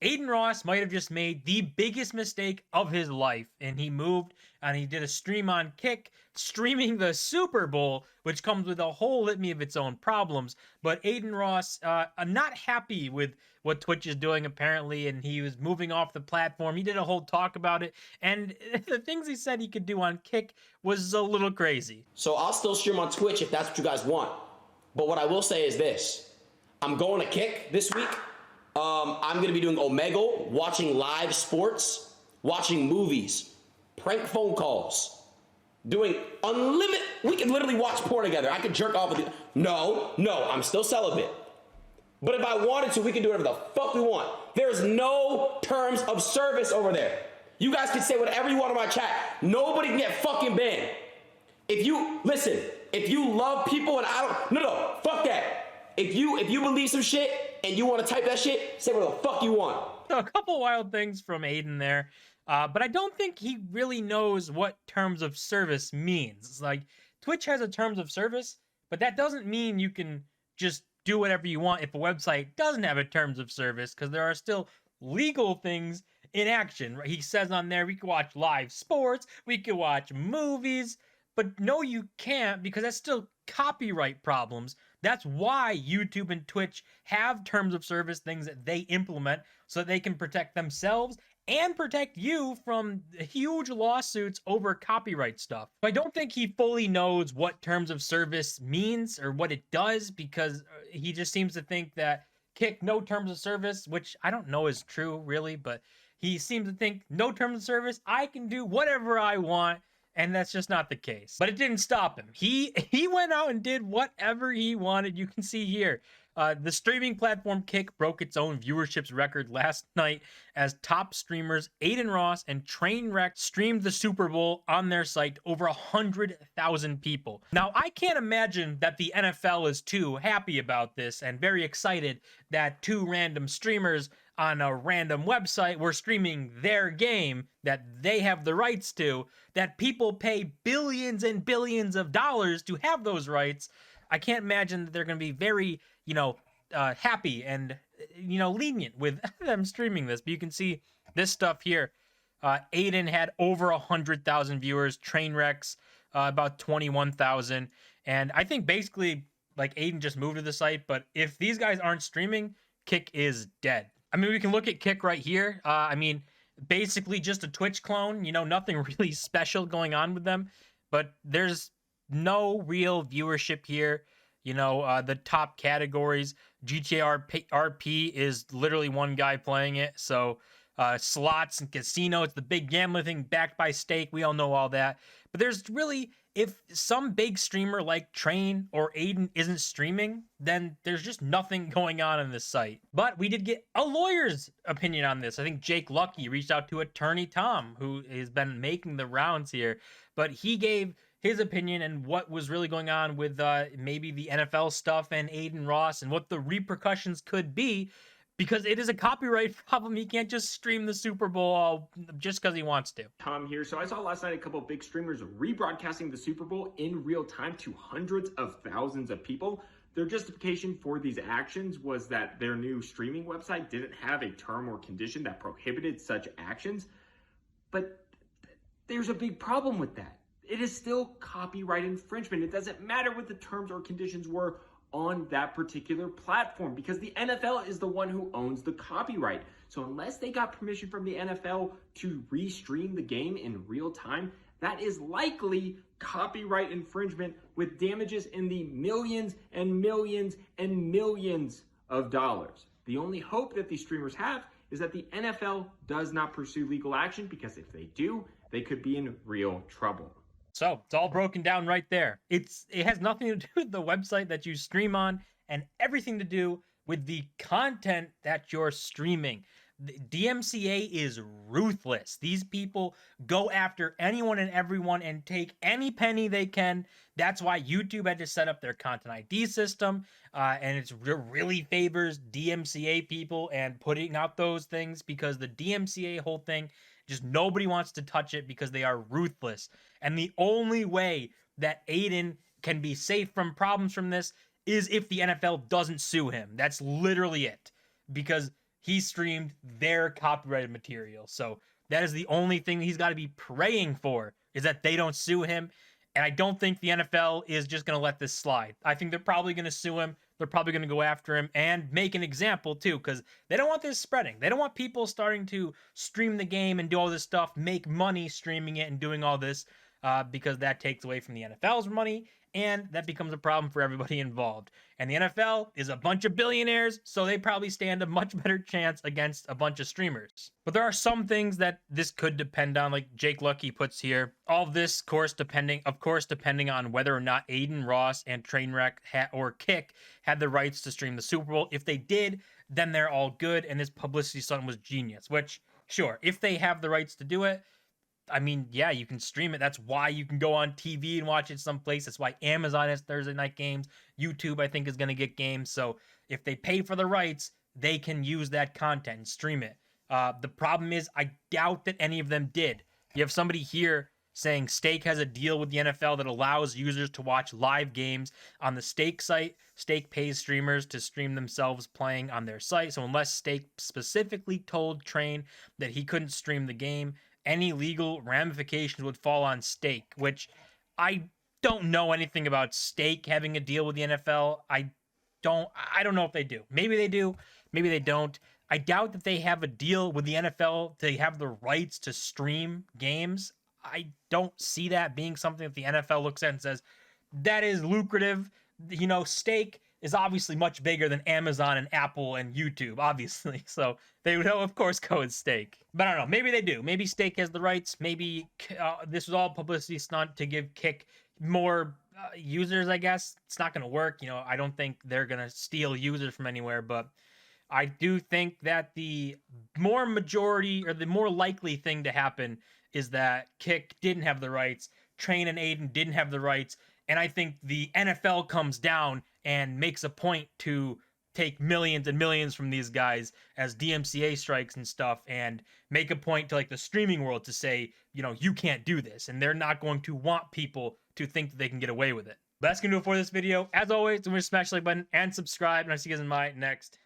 Adin Ross might have just made the biggest mistake of his life, and he moved and he did a stream on Kick, streaming the Super Bowl, which comes with a whole litany of its own problems. But Adin Ross, I'm not happy with what Twitch is doing apparently, and he was moving off the platform. He did a whole talk about it, and the things he said he could do on Kick was a little crazy. So I'll still stream on Twitch if that's what you guys want. But what I will say is this: I'm going to Kick this week. I'm going to be doing Omegle, watching live sports, watching movies, prank phone calls, doing unlimited. We can literally watch porn together. I could jerk off with you. No, I'm still celibate. But if I wanted to, we can do whatever the fuck we want. There's no terms of service over there. You guys can say whatever you want in my chat. Nobody can get fucking banned. If you love people and no, fuck that. If you believe some shit and you want to type that shit, say what the fuck you want. So a couple wild things from Aiden there, but I don't think he really knows what terms of service means. It's like Twitch has a terms of service, but that doesn't mean you can just do whatever you want if a website doesn't have a terms of service, because there are still legal things in action. He says on there we can watch live sports, we can watch movies, but no, you can't, because that's still copyright problems. That's why YouTube and Twitch have terms of service, things that they implement so that they can protect themselves and protect you from huge lawsuits over copyright stuff. I don't think he fully knows what terms of service means or what it does, because he just seems to think that Kick, no terms of service, which I don't know is true really, but he seems to think no terms of service, I can do whatever I want. And that's just not the case. But it didn't stop him. He went out and did whatever he wanted. You can see here, the streaming platform Kick broke its own viewerships record last night as top streamers Adin Ross and Trainwreck streamed the Super Bowl on their site to over 100,000 people. Now, I can't imagine that the NFL is too happy about this and very excited that two random streamers on a random website were streaming their game that they have the rights to, that people pay billions and billions of dollars to have those rights. I can't imagine that they're going to be very, happy and, lenient with them streaming this. But you can see this stuff here. Aiden had over 100,000 viewers, Trainwrecks about 21,000. And I think basically, like, Aiden just moved to the site, but if these guys aren't streaming, Kick is dead. I mean, we can look at Kick right here. Basically just a Twitch clone, nothing really special going on with them, but there's no real viewership here. The top categories, GTA RP is literally one guy playing it. So slots and casino, it's the big gambling thing backed by stake. We all know all that. But there's really, if some big streamer like Train or Aiden isn't streaming, then there's just nothing going on this site. But we did get a lawyer's opinion on this. I think Jake Lucky reached out to attorney Tom, who has been making the rounds here, but he gave his opinion and what was really going on with maybe the NFL stuff and Adin Ross and what the repercussions could be, because it is a copyright problem. He can't just stream the Super Bowl just because he wants to. Tom here. So I saw last night a couple of big streamers rebroadcasting the Super Bowl in real time to hundreds of thousands of people. Their justification for these actions was that their new streaming website didn't have a term or condition that prohibited such actions. But there's a big problem with that. It is still copyright infringement. It doesn't matter what the terms or conditions were on that particular platform, because the NFL is the one who owns the copyright. So unless they got permission from the NFL to restream the game in real time, that is likely copyright infringement with damages in the millions and millions and millions of dollars. The only hope that these streamers have is that the NFL does not pursue legal action, because if they do, they could be in real trouble. So it's all broken down right there. It has nothing to do with the website that you stream on and everything to do with the content that you're streaming. The DMCA is ruthless. These people go after anyone and everyone and take any penny they can. That's why YouTube had to set up their content ID system, and it really favors DMCA people and putting out those things, because the DMCA whole thing, just nobody wants to touch it because they are ruthless. And the only way that Aiden can be safe from problems from this is if the NFL doesn't sue him. That's literally it. Because he streamed their copyrighted material. So that is the only thing he's got to be praying for, is that they don't sue him. And I don't think the NFL is just going to let this slide. I think they're probably going to sue him. They're probably going to go after him and make an example too, because they don't want this spreading. They don't want people starting to stream the game and do all this stuff, make money streaming it and doing all this, because that takes away from the NFL's money, and that becomes a problem for everybody involved. And the NFL is a bunch of billionaires, so they probably stand a much better chance against a bunch of streamers. But there are some things that this could depend on, like Jake Lucky puts here. All of this, of course, depending on whether or not Adin Ross and Trainwreck or Kick had the rights to stream the Super Bowl. If they did, then they're all good, and this publicity stunt was genius. Which, sure, if they have the rights to do it, I mean, yeah, you can stream it. That's why you can go on TV and watch it someplace. That's why Amazon has Thursday night games. YouTube, I think, is going to get games. So if they pay for the rights, they can use that content and stream it. The problem is, I doubt that any of them did. You have somebody here saying Stake has a deal with the NFL that allows users to watch live games on the Stake site. Stake pays streamers to stream themselves playing on their site. So unless Stake specifically told Train that he couldn't stream the game, any legal ramifications would fall on Stake, which I don't know anything about Stake having a deal with the NFL. I don't know if they do. Maybe they do, maybe they don't. I doubt that they have a deal with the NFL to have the rights to stream games. I don't see that being something that the NFL looks at and says, that is lucrative. You know, Stake is obviously much bigger than Amazon and Apple and YouTube, obviously. So they would, of course, go with Stake. But I don't know. Maybe they do. Maybe Stake has the rights. Maybe this was all publicity stunt to give Kick more users, I guess. It's not going to work. You know, I don't think they're going to steal users from anywhere. But I do think that the more likely thing to happen is that Kick didn't have the rights, Train and Aiden didn't have the rights, and I think the NFL comes down and makes a point to take millions and millions from these guys as DMCA strikes and stuff, and make a point to like the streaming world to say, you know, you can't do this, and they're not going to want people to think that they can get away with it. But that's gonna do it for this video. As always, remember to smash the like button and subscribe, and I'll see you guys in my next